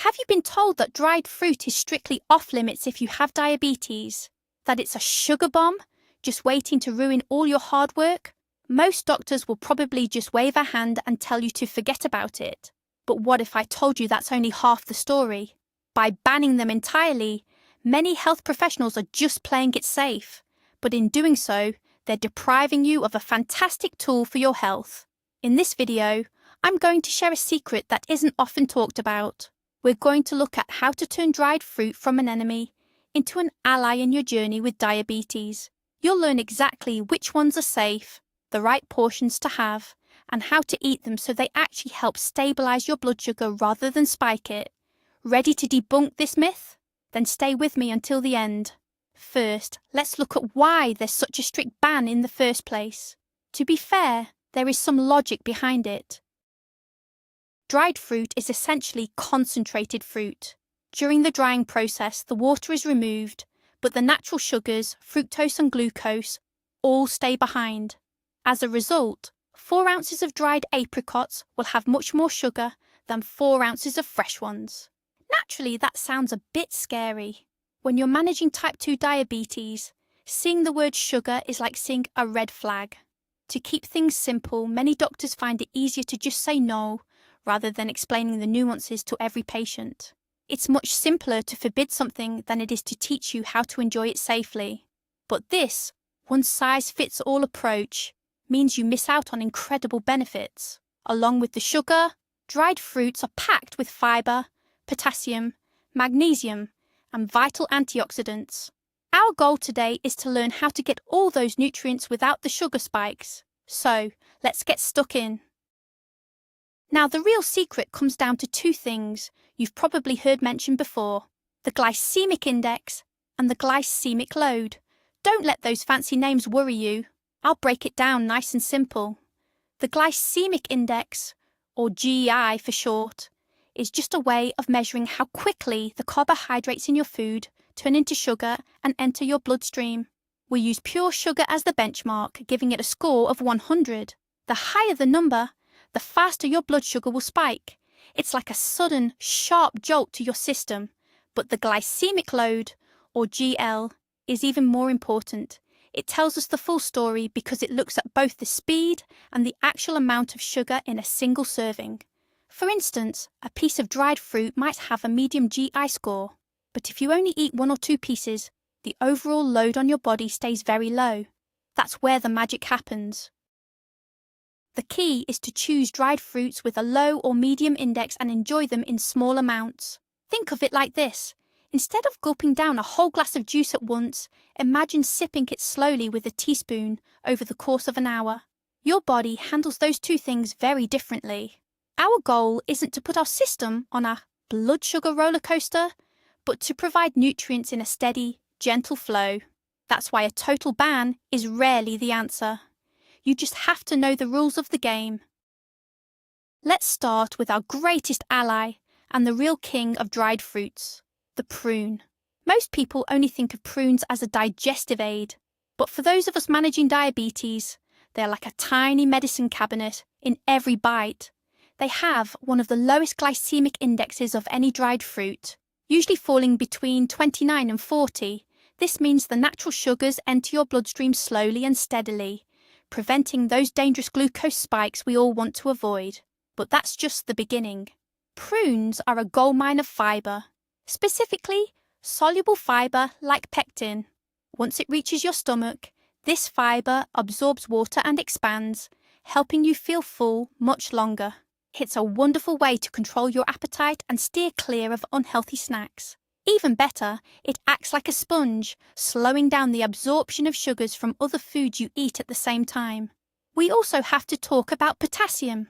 Have you been told that dried fruit is strictly off limits if you have diabetes? That it's a sugar bomb, just waiting to ruin all your hard work? Most doctors will probably just wave a hand and tell you to forget about it. But what if I told you that's only half the story? By banning them entirely, many health professionals are just playing it safe. But in doing so, they're depriving you of a fantastic tool for your health. In this video, I'm going to share a secret that isn't often talked about. We're going to look at how to turn dried fruit from an enemy into an ally in your journey with diabetes. You'll learn exactly which ones are safe, the right portions to have, and how to eat them so they actually help stabilize your blood sugar rather than spike it. Ready to debunk this myth? Then stay with me until the end. First, let's look at why there's such a strict ban in the first place. To be fair, there is some logic behind it. Dried fruit is essentially concentrated fruit. During the drying process, the water is removed, but the natural sugars, fructose and glucose, all stay behind. As a result, 4 ounces of dried apricots will have much more sugar than 4 ounces of fresh ones. Naturally, that sounds a bit scary. When you're managing type 2 diabetes, seeing the word sugar is like seeing a red flag. To keep things simple, many doctors find it easier to just say no, rather than explaining the nuances to every patient. It's much simpler to forbid something than it is to teach you how to enjoy it safely. But this one-size-fits-all approach means you miss out on incredible benefits. Along with the sugar, dried fruits are packed with fiber, potassium, magnesium, and vital antioxidants. Our goal today is to learn how to get all those nutrients without the sugar spikes. So, let's get stuck in. Now, the real secret comes down to 2 things you've probably heard mentioned before: the glycemic index and the glycemic load. Don't let those fancy names worry you. I'll break it down nice and simple. The glycemic index, or GI for short, is just a way of measuring how quickly the carbohydrates in your food turn into sugar and enter your bloodstream. We use pure sugar as the benchmark, giving it a score of 100. The higher the number, the faster your blood sugar will spike. It's like a sudden, sharp jolt to your system. But the glycemic load, or GL, is even more important. It tells us the full story because it looks at both the speed and the actual amount of sugar in a single serving. For instance, a piece of dried fruit might have a medium GI score, but if you only eat 1 or 2 pieces, the overall load on your body stays very low. That's where the magic happens. The key is to choose dried fruits with a low or medium index and enjoy them in small amounts. Think of it like this. Instead of gulping down a whole glass of juice at once, imagine sipping it slowly with a teaspoon over the course of an hour. Your body handles those 2 things very differently. Our goal isn't to put our system on a blood sugar roller coaster, but to provide nutrients in a steady, gentle flow. That's why a total ban is rarely the answer. You just have to know the rules of the game. Let's start with our greatest ally and the real king of dried fruits, the prune. Most people only think of prunes as a digestive aid, but for those of us managing diabetes, they're like a tiny medicine cabinet in every bite. They have one of the lowest glycemic indexes of any dried fruit, usually falling between 29 and 40. This means the natural sugars enter your bloodstream slowly and steadily, preventing those dangerous glucose spikes we all want to avoid. But that's just the beginning. Prunes are a goldmine of fiber, specifically soluble fiber like pectin. Once it reaches your stomach, this fiber absorbs water and expands, helping you feel full much longer. It's a wonderful way to control your appetite and steer clear of unhealthy snacks. Even better, it acts like a sponge, slowing down the absorption of sugars from other foods you eat at the same time. We also have to talk about potassium.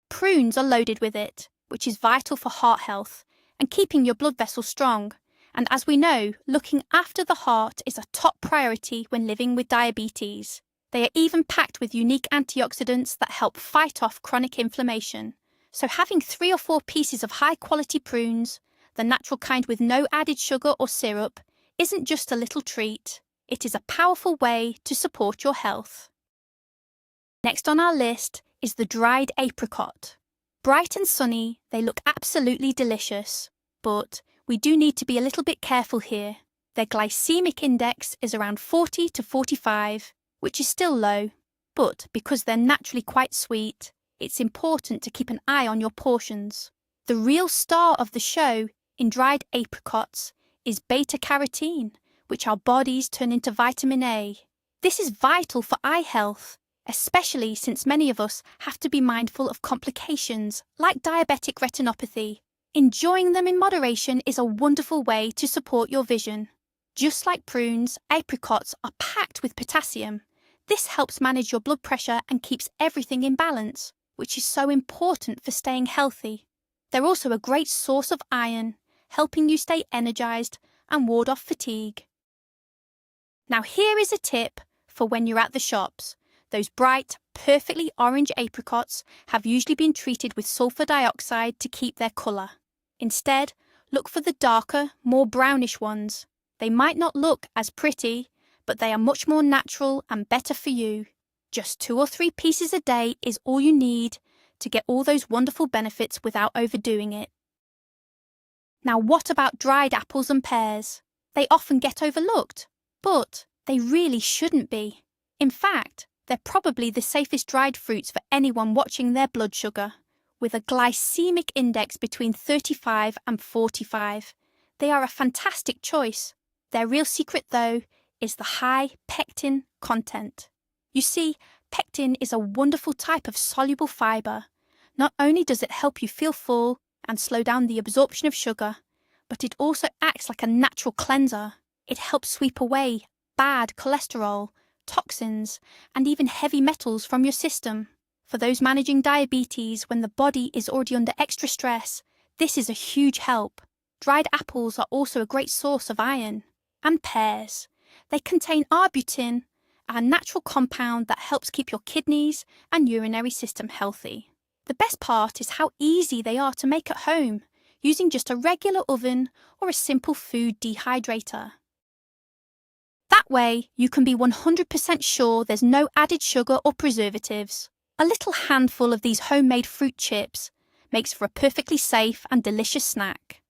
Prunes are loaded with it, which is vital for heart health and keeping your blood vessels strong. And as we know, looking after the heart is a top priority when living with diabetes. They are even packed with unique antioxidants that help fight off chronic inflammation. So having 3 or 4 pieces of high-quality prunes, the natural kind with no added sugar or syrup, isn't just a little treat. It is a powerful way to support your health. Next on our list is the dried apricot. Bright and sunny, they look absolutely delicious. But we do need to be a little bit careful here. Their glycemic index is around 40 to 45, which is still low. But because they're naturally quite sweet, it's important to keep an eye on your portions. The real star of the show in dried apricots is beta-carotene, which our bodies turn into vitamin A. This is vital for eye health, especially since many of us have to be mindful of complications like diabetic retinopathy. Enjoying them in moderation is a wonderful way to support your vision. Just like prunes, apricots are packed with potassium. This helps manage your blood pressure and keeps everything in balance, which is so important for staying healthy. They're also a great source of iron, helping you stay energized and ward off fatigue. Now here is a tip for when you're at the shops. Those bright, perfectly orange apricots have usually been treated with sulfur dioxide to keep their colour. Instead, look for the darker, more brownish ones. They might not look as pretty, but they are much more natural and better for you. Just 2 or 3 pieces a day is all you need to get all those wonderful benefits without overdoing it. Now what about dried apples and pears? They often get overlooked, but they really shouldn't be. In fact, they're probably the safest dried fruits for anyone watching their blood sugar. With a glycemic index between 35 and 45, they are a fantastic choice. Their real secret, though, is the high pectin content. You see, pectin is a wonderful type of soluble fibre. Not only does it help you feel full and slow down the absorption of sugar, but it also acts like a natural cleanser. It helps sweep away bad cholesterol, toxins, and even heavy metals from your system. For those managing diabetes when the body is already under extra stress, this is a huge help. Dried apples are also a great source of iron. And pears. They contain arbutin, a natural compound that helps keep your kidneys and urinary system healthy. The best part is how easy they are to make at home, using just a regular oven or a simple food dehydrator. That way, you can be 100% sure there's no added sugar or preservatives. A little handful of these homemade fruit chips makes for a perfectly safe and delicious snack.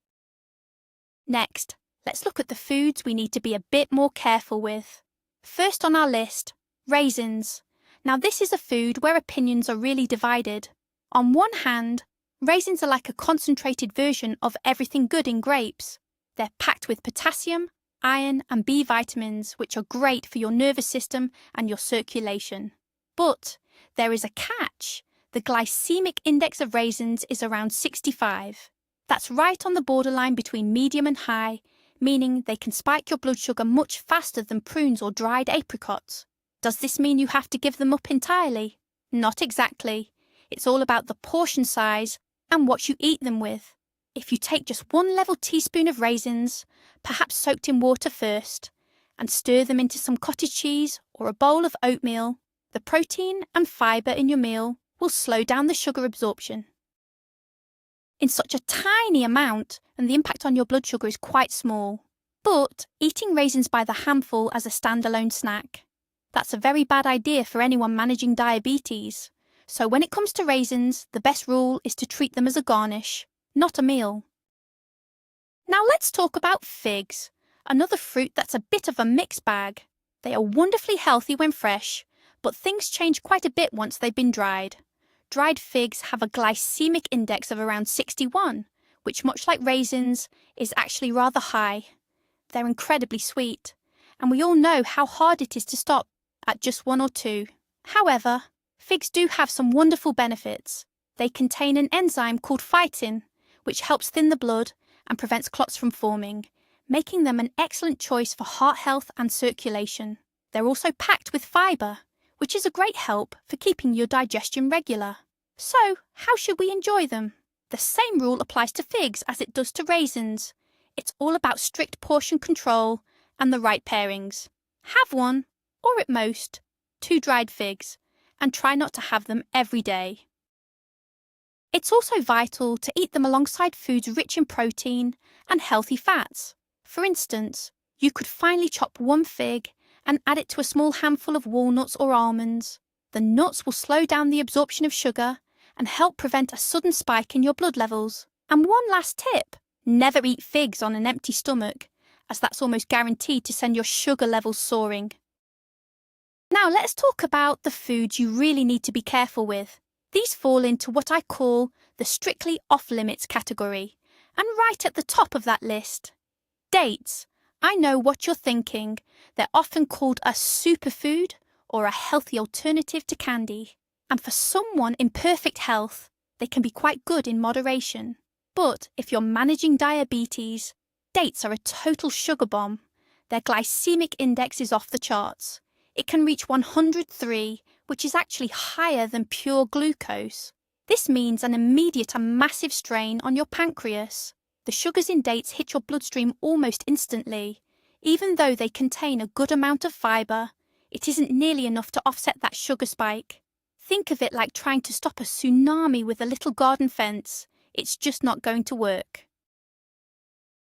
Next, let's look at the foods we need to be a bit more careful with. First on our list, raisins. Now this is a food where opinions are really divided. On one hand, raisins are like a concentrated version of everything good in grapes. They're packed with potassium, iron and B vitamins, which are great for your nervous system and your circulation. But there is a catch. The glycemic index of raisins is around 65. That's right on the borderline between medium and high, meaning they can spike your blood sugar much faster than prunes or dried apricots. Does this mean you have to give them up entirely? Not exactly. It's all about the portion size and what you eat them with. If you take just 1 level teaspoon of raisins, perhaps soaked in water first, and stir them into some cottage cheese or a bowl of oatmeal, the protein and fibre in your meal will slow down the sugar absorption. In such a tiny amount, and the impact on your blood sugar is quite small. But eating raisins by the handful as a standalone snack, that's a very bad idea for anyone managing diabetes. So when it comes to raisins, the best rule is to treat them as a garnish, not a meal. Now let's talk about figs, another fruit that's a bit of a mixed bag. They are wonderfully healthy when fresh, but things change quite a bit once they've been dried. Dried figs have a glycemic index of around 61, which, much like raisins, is actually rather high. They're incredibly sweet, and we all know how hard it is to stop at just 1 or 2. However, figs do have some wonderful benefits. They contain an enzyme called phytin, which helps thin the blood and prevents clots from forming, making them an excellent choice for heart health and circulation. They're also packed with fibre, which is a great help for keeping your digestion regular. So, how should we enjoy them? The same rule applies to figs as it does to raisins. It's all about strict portion control and the right pairings. Have 1, or at most, 2 dried figs, and try not to have them every day. It's also vital to eat them alongside foods rich in protein and healthy fats. For instance, you could finely chop 1 fig and add it to a small handful of walnuts or almonds. The nuts will slow down the absorption of sugar and help prevent a sudden spike in your blood levels. And one last tip, never eat figs on an empty stomach, as that's almost guaranteed to send your sugar levels soaring. Now let's talk about the foods you really need to be careful with. These fall into what I call the strictly off-limits category, and right at the top of that list, dates. I know what you're thinking. They're often called a superfood or a healthy alternative to candy. And for someone in perfect health, they can be quite good in moderation. But if you're managing diabetes, dates are a total sugar bomb. Their glycemic index is off the charts. It can reach 103, which is actually higher than pure glucose. This means an immediate and massive strain on your pancreas. The sugars in dates hit your bloodstream almost instantly. Even though they contain a good amount of fibre, it isn't nearly enough to offset that sugar spike. Think of it like trying to stop a tsunami with a little garden fence. It's just not going to work.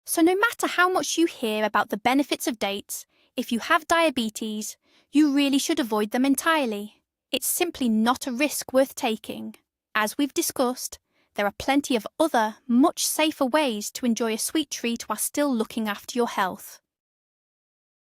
So no matter how much you hear about the benefits of dates, if you have diabetes, you really should avoid them entirely. It's simply not a risk worth taking. As we've discussed, there are plenty of other, much safer ways to enjoy a sweet treat while still looking after your health.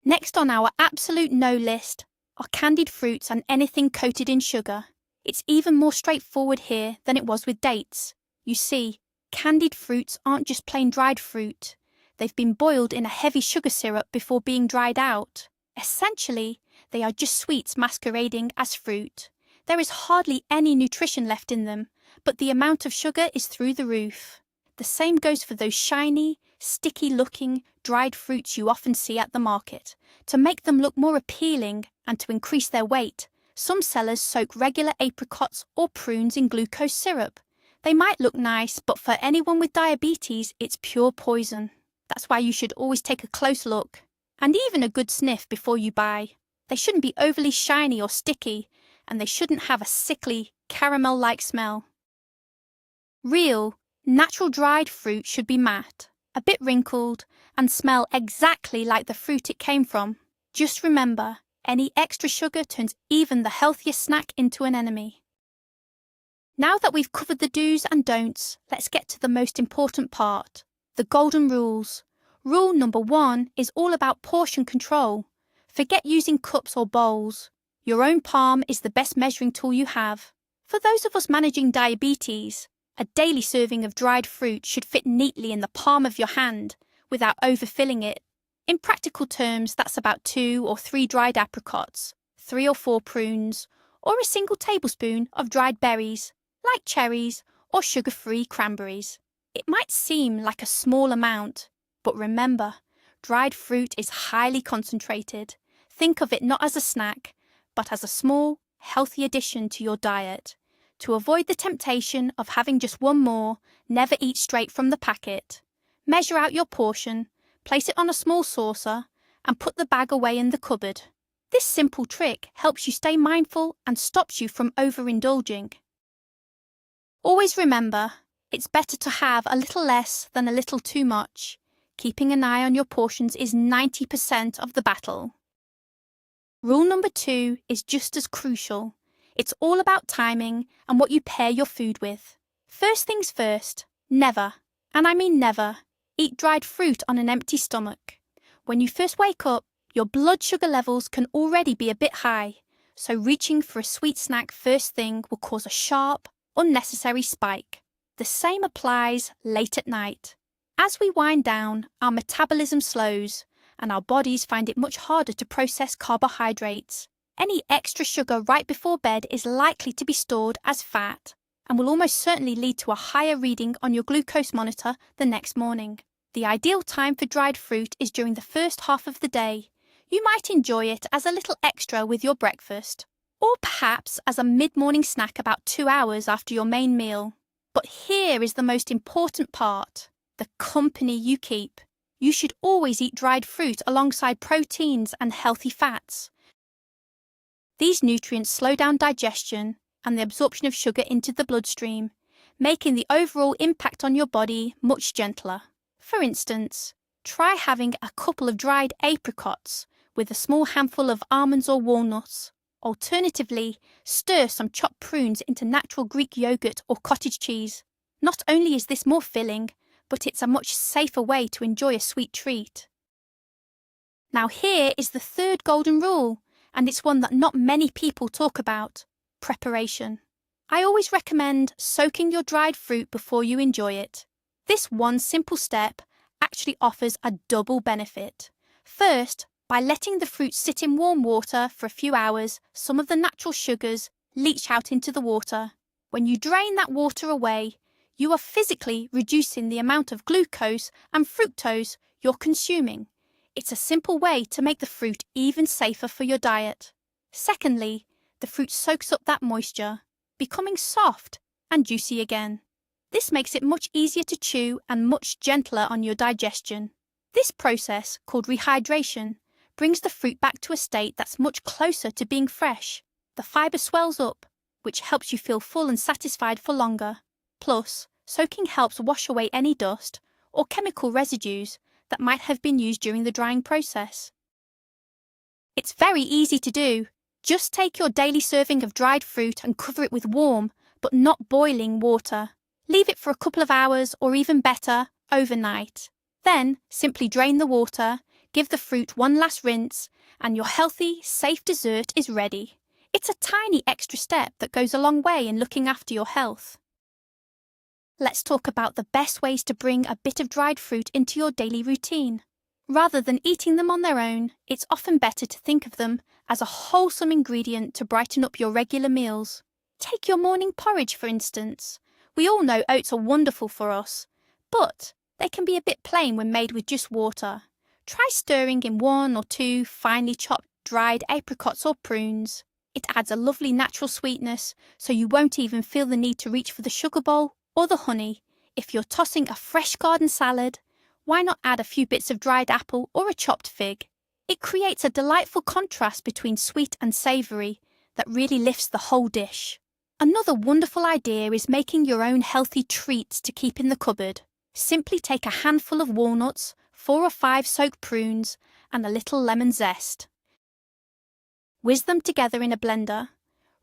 Next on our absolute no list are candied fruits and anything coated in sugar. It's even more straightforward here than it was with dates. You see, candied fruits aren't just plain dried fruit. They've been boiled in a heavy sugar syrup before being dried out. Essentially, they are just sweets masquerading as fruit. There is hardly any nutrition left in them, but the amount of sugar is through the roof. The same goes for those shiny, sticky-looking, dried fruits you often see at the market. To make them look more appealing and to increase their weight, some sellers soak regular apricots or prunes in glucose syrup. They might look nice, but for anyone with diabetes, it's pure poison. That's why you should always take a close look, and even a good sniff before you buy. They shouldn't be overly shiny or sticky, and they shouldn't have a sickly, caramel-like smell. Real, natural dried fruit should be matte, a bit wrinkled, and smell exactly like the fruit it came from. Just remember, any extra sugar turns even the healthiest snack into an enemy. Now that we've covered the do's and don'ts, let's get to the most important part, the golden rules. Rule number 1 is all about portion control. Forget using cups or bowls. Your own palm is the best measuring tool you have. For those of us managing diabetes, a daily serving of dried fruit should fit neatly in the palm of your hand without overfilling it. In practical terms, that's about 2 or 3 dried apricots, 3 or 4 prunes, or a single tablespoon of dried berries, like cherries or sugar-free cranberries. It might seem like a small amount, but remember, dried fruit is highly concentrated. Think of it not as a snack, but as a small, healthy addition to your diet. To avoid the temptation of having just one more, never eat straight from the packet. Measure out your portion, place it on a small saucer, and put the bag away in the cupboard. This simple trick helps you stay mindful and stops you from overindulging. Always remember, it's better to have a little less than a little too much. Keeping an eye on your portions is 90% of the battle. Rule number 2 is just as crucial. It's all about timing and what you pair your food with. First things first, never, and I mean never, eat dried fruit on an empty stomach. When you first wake up, your blood sugar levels can already be a bit high, so reaching for a sweet snack first thing will cause a sharp, unnecessary spike. The same applies late at night. As we wind down, our metabolism slows, and our bodies find it much harder to process carbohydrates. Any extra sugar right before bed is likely to be stored as fat and will almost certainly lead to a higher reading on your glucose monitor the next morning. The ideal time for dried fruit is during the first half of the day. You might enjoy it as a little extra with your breakfast, or perhaps as a mid-morning snack about 2 hours after your main meal. But here is the most important part, the company you keep. You should always eat dried fruit alongside proteins and healthy fats. These nutrients slow down digestion and the absorption of sugar into the bloodstream, making the overall impact on your body much gentler. For instance, try having a couple of dried apricots with a small handful of almonds or walnuts, Alternatively, stir some chopped prunes into natural Greek yogurt or cottage cheese. Not only is this more filling, but it's a much safer way to enjoy a sweet treat. Now here is the third golden rule, and it's one that not many people talk about: preparation. I always recommend soaking your dried fruit before you enjoy it. This one simple step actually offers a double benefit. First, by letting the fruit sit in warm water for a few hours, some of the natural sugars leach out into the water. When you drain that water away, you are physically reducing the amount of glucose and fructose you're consuming. It's a simple way to make the fruit even safer for your diet. Secondly, the fruit soaks up that moisture, becoming soft and juicy again. This makes it much easier to chew and much gentler on your digestion. This process, called rehydration, brings the fruit back to a state that's much closer to being fresh. The fibre swells up, which helps you feel full and satisfied for longer. Plus, soaking helps wash away any dust or chemical residues that might have been used during the drying process. It's very easy to do. Just take your daily serving of dried fruit and cover it with warm, but not boiling water. Leave it for a couple of hours, or even better, overnight. Then, simply drain the water, give the fruit one last rinse, and your healthy, safe dessert is ready. It's a tiny extra step that goes a long way in looking after your health. Let's talk about the best ways to bring a bit of dried fruit into your daily routine. Rather than eating them on their own, it's often better to think of them as a wholesome ingredient to brighten up your regular meals. Take your morning porridge, for instance. We all know oats are wonderful for us, but they can be a bit plain when made with just water. Try stirring in 1 or 2 finely chopped dried apricots or prunes. It adds a lovely natural sweetness, so you won't even feel the need to reach for the sugar bowl or the honey. If you're tossing a fresh garden salad, why not add a few bits of dried apple or a chopped fig? It creates a delightful contrast between sweet and savoury that really lifts the whole dish. Another wonderful idea is making your own healthy treats to keep in the cupboard. Simply take a handful of walnuts, 4 or 5 soaked prunes, and a little lemon zest. Whiz them together in a blender,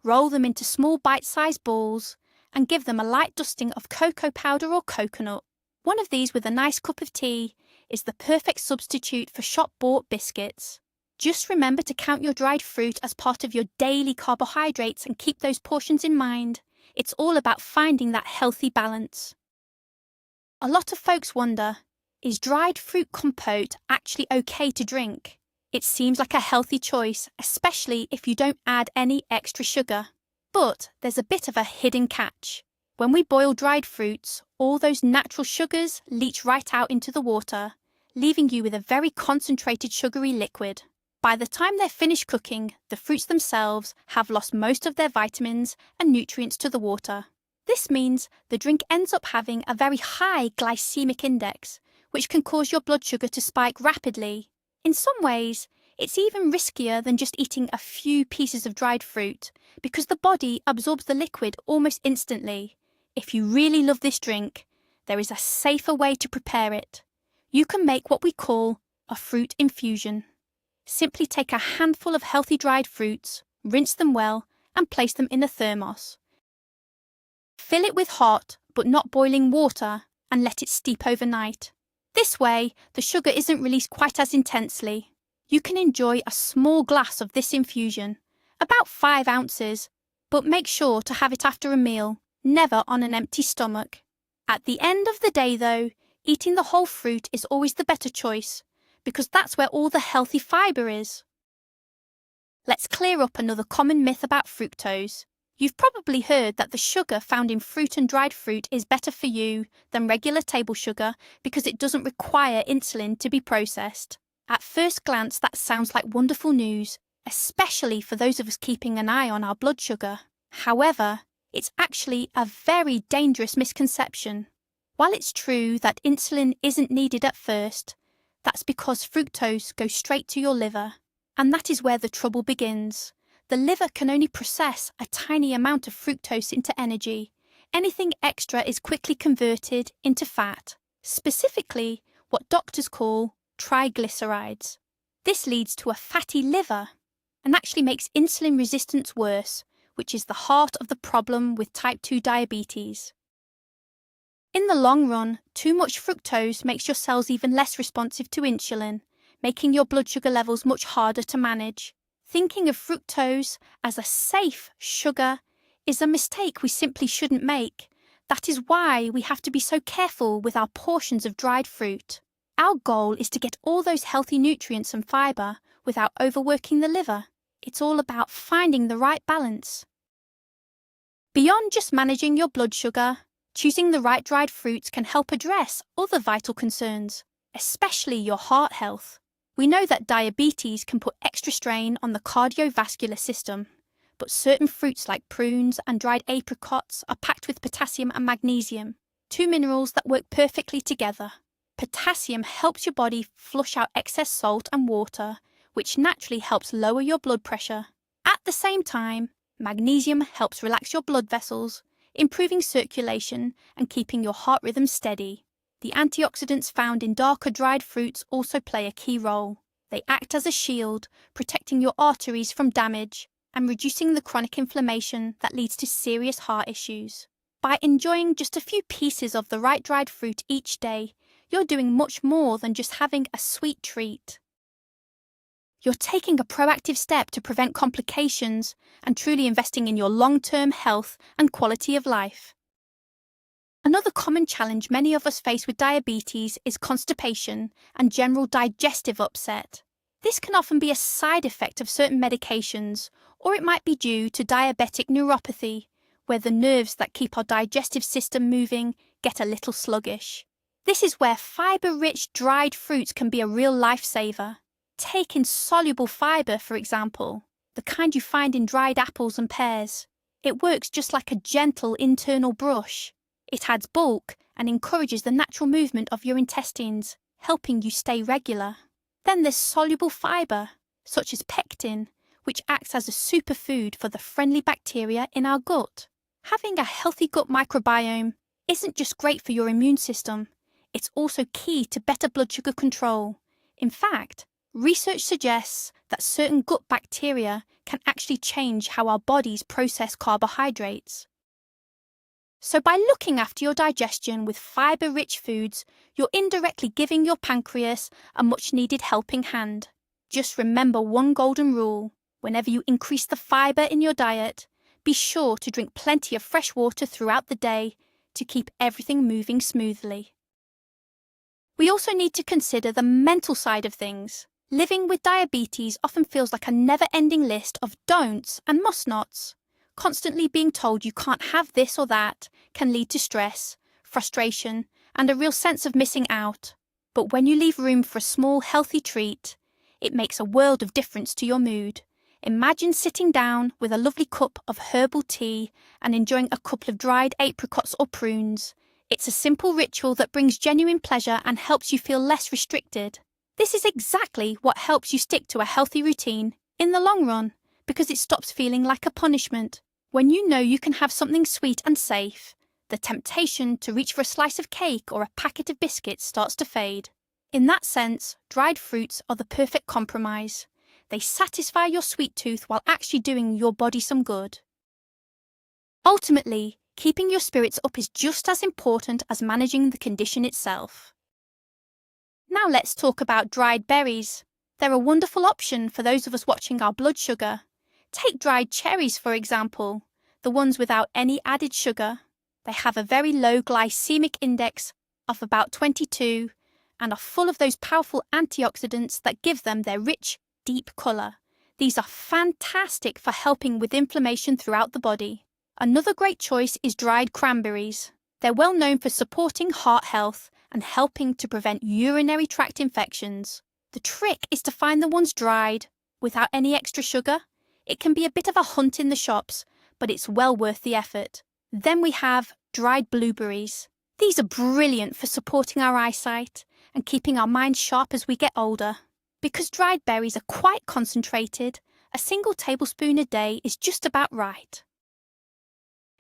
roll them into small bite-sized balls, and give them a light dusting of cocoa powder or coconut. One of these with a nice cup of tea is the perfect substitute for shop-bought biscuits. Just remember to count your dried fruit as part of your daily carbohydrates and keep those portions in mind. It's all about finding that healthy balance. A lot of folks wonder, is dried fruit compote actually okay to drink? It seems like a healthy choice, especially if you don't add any extra sugar. But there's a bit of a hidden catch. When we boil dried fruits, all those natural sugars leach right out into the water, leaving you with a very concentrated sugary liquid. By the time they're finished cooking, the fruits themselves have lost most of their vitamins and nutrients to the water. This means the drink ends up having a very high glycaemic index, which can cause your blood sugar to spike rapidly. In some ways, it's even riskier than just eating a few pieces of dried fruit, because the body absorbs the liquid almost instantly. If you really love this drink, there is a safer way to prepare it. You can make what we call a fruit infusion. Simply take a handful of healthy dried fruits, rinse them well, and place them in a thermos. Fill it with hot, but not boiling water, and let it steep overnight. This way, the sugar isn't released quite as intensely. You can enjoy a small glass of this infusion, about 5 ounces, but make sure to have it after a meal, never on an empty stomach. At the end of the day, though, eating the whole fruit is always the better choice, because that's where all the healthy fibre is. Let's clear up another common myth about fructose. You've probably heard that the sugar found in fruit and dried fruit is better for you than regular table sugar because it doesn't require insulin to be processed. At first glance, that sounds like wonderful news, especially for those of us keeping an eye on our blood sugar. However, it's actually a very dangerous misconception. While it's true that insulin isn't needed at first, that's because fructose goes straight to your liver, and that is where the trouble begins. The liver can only process a tiny amount of fructose into energy. Anything extra is quickly converted into fat, specifically what doctors call triglycerides. This leads to a fatty liver. and actually makes insulin resistance worse, which is the heart of the problem with type 2 diabetes. In the long run, too much fructose makes your cells even less responsive to insulin, making your blood sugar levels much harder to manage. Thinking of fructose as a safe sugar is a mistake we simply shouldn't make. That is why we have to be so careful with our portions of dried fruit. Our goal is to get all those healthy nutrients and fibre without overworking the liver. It's all about finding the right balance. Beyond just managing your blood sugar, choosing the right dried fruits can help address other vital concerns, especially your heart health. We know that diabetes can put extra strain on the cardiovascular system, but certain fruits like prunes and dried apricots are packed with potassium and magnesium, two minerals that work perfectly together. Potassium helps your body flush out excess salt and water, which naturally helps lower your blood pressure. At the same time, magnesium helps relax your blood vessels, improving circulation and keeping your heart rhythm steady. The antioxidants found in darker dried fruits also play a key role. They act as a shield, protecting your arteries from damage and reducing the chronic inflammation that leads to serious heart issues. By enjoying just a few pieces of the right dried fruit each day, you're doing much more than just having a sweet treat. You're taking a proactive step to prevent complications and truly investing in your long-term health and quality of life. Another common challenge many of us face with diabetes is constipation and general digestive upset. This can often be a side effect of certain medications, or it might be due to diabetic neuropathy, where the nerves that keep our digestive system moving get a little sluggish. This is where fibre-rich dried fruits can be a real lifesaver. Take insoluble fibre, for example, the kind you find in dried apples and pears. It works just like a gentle internal brush. It adds bulk and encourages the natural movement of your intestines, helping you stay regular. Then there's soluble fibre, such as pectin, which acts as a superfood for the friendly bacteria in our gut. Having a healthy gut microbiome isn't just great for your immune system, it's also key to better blood sugar control. In fact, research suggests that certain gut bacteria can actually change how our bodies process carbohydrates. So by looking after your digestion with fibre-rich foods, you're indirectly giving your pancreas a much-needed helping hand. Just remember one golden rule. Whenever you increase the fibre in your diet, be sure to drink plenty of fresh water throughout the day to keep everything moving smoothly. We also need to consider the mental side of things. Living with diabetes often feels like a never-ending list of don'ts and must-nots. Constantly being told you can't have this or that can lead to stress, frustration, and a real sense of missing out. But when you leave room for a small, healthy treat, it makes a world of difference to your mood. Imagine sitting down with a lovely cup of herbal tea and enjoying a couple of dried apricots or prunes. It's a simple ritual that brings genuine pleasure and helps you feel less restricted. This is exactly what helps you stick to a healthy routine in the long run, because it stops feeling like a punishment. When you know you can have something sweet and safe, the temptation to reach for a slice of cake or a packet of biscuits starts to fade. In that sense, dried fruits are the perfect compromise. They satisfy your sweet tooth while actually doing your body some good. Ultimately, keeping your spirits up is just as important as managing the condition itself. Now let's talk about dried berries. They're a wonderful option for those of us watching our blood sugar. Take dried cherries, for example, the ones without any added sugar. They have a very low glycaemic index of about 22 and are full of those powerful antioxidants that give them their rich, deep colour. These are fantastic for helping with inflammation throughout the body. Another great choice is dried cranberries. They're well known for supporting heart health and helping to prevent urinary tract infections. The trick is to find the ones dried, without any extra sugar. It can be a bit of a hunt in the shops, but it's well worth the effort. Then we have dried blueberries. These are brilliant for supporting our eyesight and keeping our minds sharp as we get older. Because dried berries are quite concentrated, a single tablespoon a day is just about right.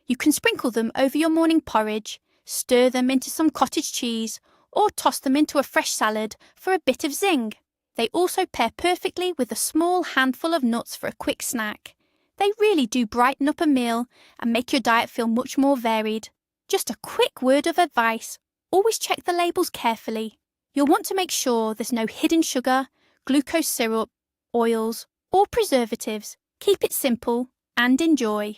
You can sprinkle them over your morning porridge, stir them into some cottage cheese, or toss them into a fresh salad for a bit of zing. They also pair perfectly with a small handful of nuts for a quick snack. They really do brighten up a meal and make your diet feel much more varied. Just a quick word of advice: always check the labels carefully. You'll want to make sure there's no hidden sugar, glucose syrup, oils, or preservatives. Keep it simple and enjoy.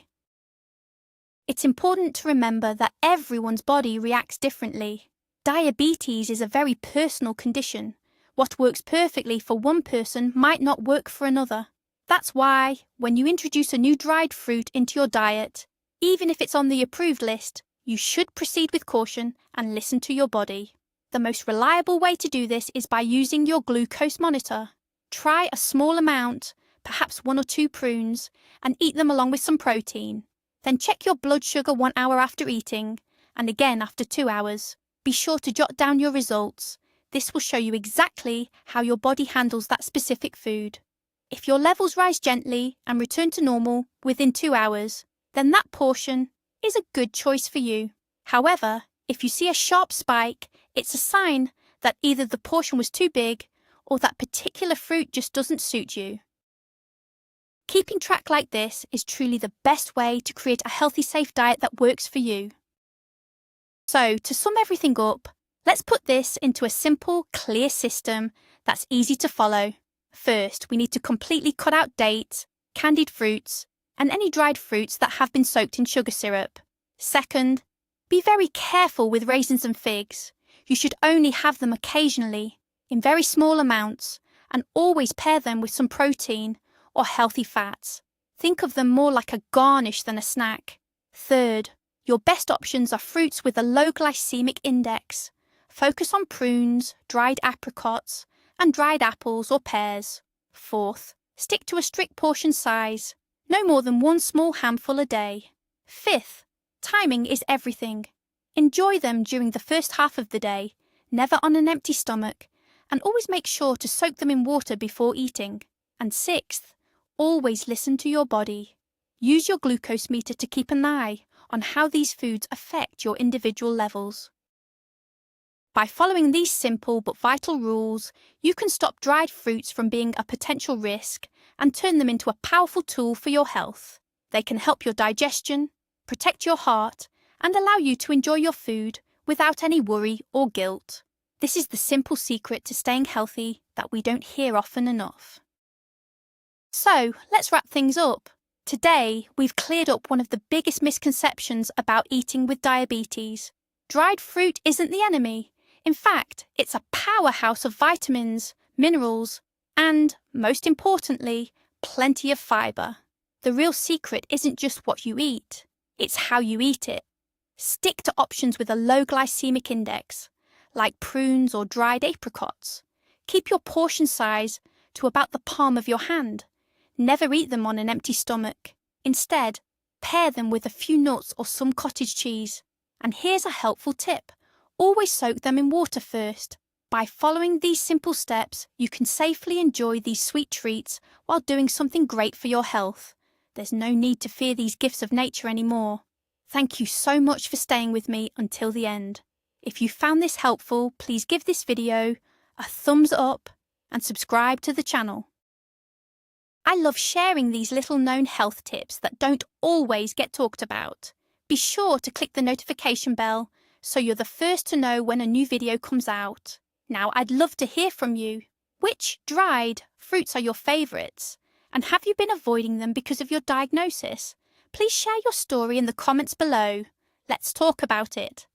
It's important to remember that everyone's body reacts differently. Diabetes is a very personal condition. What works perfectly for one person might not work for another. That's why, when you introduce a new dried fruit into your diet, even if it's on the approved list, you should proceed with caution and listen to your body. The most reliable way to do this is by using your glucose monitor. Try a small amount, perhaps 1 or 2 prunes, and eat them along with some protein. Then check your blood sugar 1 hour after eating, and again after 2 hours. Be sure to jot down your results. This will show you exactly how your body handles that specific food. If your levels rise gently and return to normal within 2 hours, then that portion is a good choice for you. However, if you see a sharp spike, it's a sign that either the portion was too big or that particular fruit just doesn't suit you. Keeping track like this is truly the best way to create a healthy, safe diet that works for you. So, to sum everything up, let's put this into a simple, clear system that's easy to follow. First, we need to completely cut out dates, candied fruits, and any dried fruits that have been soaked in sugar syrup. Second, be very careful with raisins and figs. You should only have them occasionally, in very small amounts, and always pair them with some protein or healthy fats. Think of them more like a garnish than a snack. Third, your best options are fruits with a low glycemic index. Focus on prunes, dried apricots, and dried apples or pears. Fourth, stick to a strict portion size, no more than 1 small handful a day. Fifth, timing is everything. Enjoy them during the first half of the day, never on an empty stomach, and always make sure to soak them in water before eating. And sixth, always listen to your body. Use your glucose meter to keep an eye on how these foods affect your individual levels. By following these simple but vital rules, you can stop dried fruits from being a potential risk and turn them into a powerful tool for your health. They can help your digestion, protect your heart, and allow you to enjoy your food without any worry or guilt. This is the simple secret to staying healthy that we don't hear often enough. So, let's wrap things up. Today, we've cleared up one of the biggest misconceptions about eating with diabetes. Dried fruit isn't the enemy. In fact, it's a powerhouse of vitamins, minerals, and, most importantly, plenty of fibre. The real secret isn't just what you eat, it's how you eat it. Stick to options with a low glycemic index, like prunes or dried apricots. Keep your portion size to about the palm of your hand. Never eat them on an empty stomach. Instead, pair them with a few nuts or some cottage cheese. And here's a helpful tip. Always soak them in water first. By following these simple steps, you can safely enjoy these sweet treats while doing something great for your health. There's no need to fear these gifts of nature anymore. Thank you so much for staying with me until the end. If you found this helpful, please give this video a thumbs up and subscribe to the channel. I love sharing these little known health tips that don't always get talked about. Be sure to click the notification bell so you're the first to know when a new video comes out. Now, I'd love to hear from you. Which dried fruits are your favourites? And have you been avoiding them because of your diagnosis? Please share your story in the comments below. Let's talk about it.